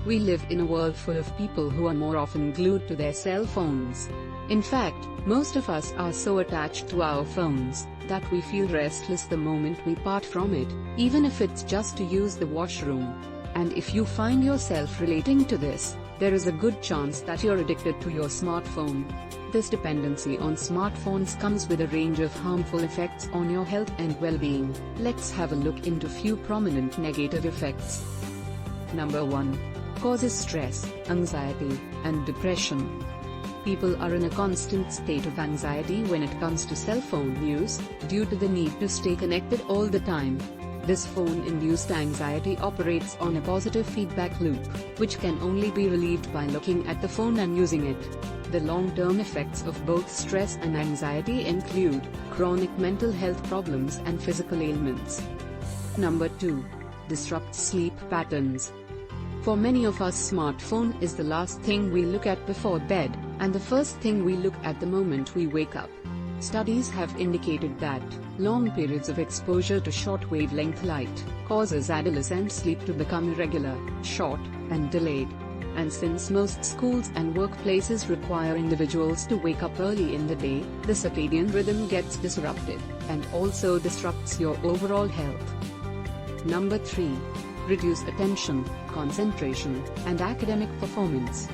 We live in a world full of people who are more often glued to their cell phones. In fact, most of us are so attached to our phones that we feel restless the moment we part from it, even if it's just to use the washroom. And if you find yourself relating to this, there is a good chance that you're addicted to your smartphone. This dependency on smartphones comes with a range of harmful effects on your health and well-being. Let's have a look into few prominent negative effects. Number 1. Causes stress, anxiety, and depression. People are in a constant state of anxiety when it comes to cell phone use, due to the need to stay connected all the time. This phone-induced anxiety operates on a positive feedback loop, which can only be relieved by looking at the phone and using it. The long-term effects of both stress and anxiety include chronic mental health problems and physical ailments. Number 2. Disrupts sleep patterns. For many of us, smartphone is the last thing we look at before bed, and the first thing we look at the moment we wake up. Studies have indicated that long periods of exposure to short wavelength light causes adolescent sleep to become irregular, short, and delayed. And since most schools and workplaces require individuals to wake up early in the day, the circadian rhythm gets disrupted, and also disrupts your overall health. Number 3. Reduce attention, concentration, and academic performance.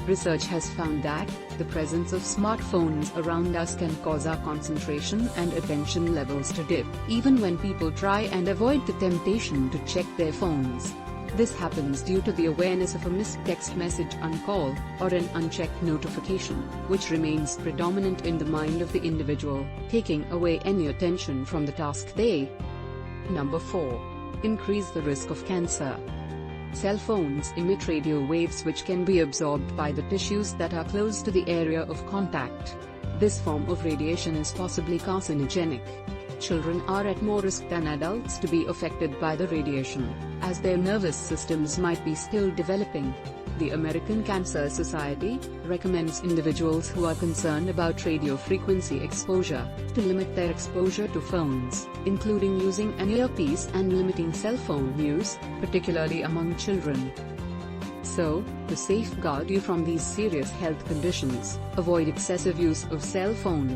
Research has found that the presence of smartphones around us can cause our concentration and attention levels to dip, even when people try and avoid the temptation to check their phones. This happens due to the awareness of a missed text message on call, or an unchecked notification, which remains predominant in the mind of the individual, taking away any attention from the task they. Number 4. Increase the risk of cancer. Cell phones emit radio waves which can be absorbed by the tissues that are close to the area of contact. This form of radiation is possibly carcinogenic. Children are at more risk than adults to be affected by the radiation, as their nervous systems might be still developing. The American Cancer Society recommends individuals who are concerned about radio frequency exposure to limit their exposure to phones, including using an earpiece and limiting cell phone use, particularly among children. So, to safeguard you from these serious health conditions, avoid excessive use of cell phones.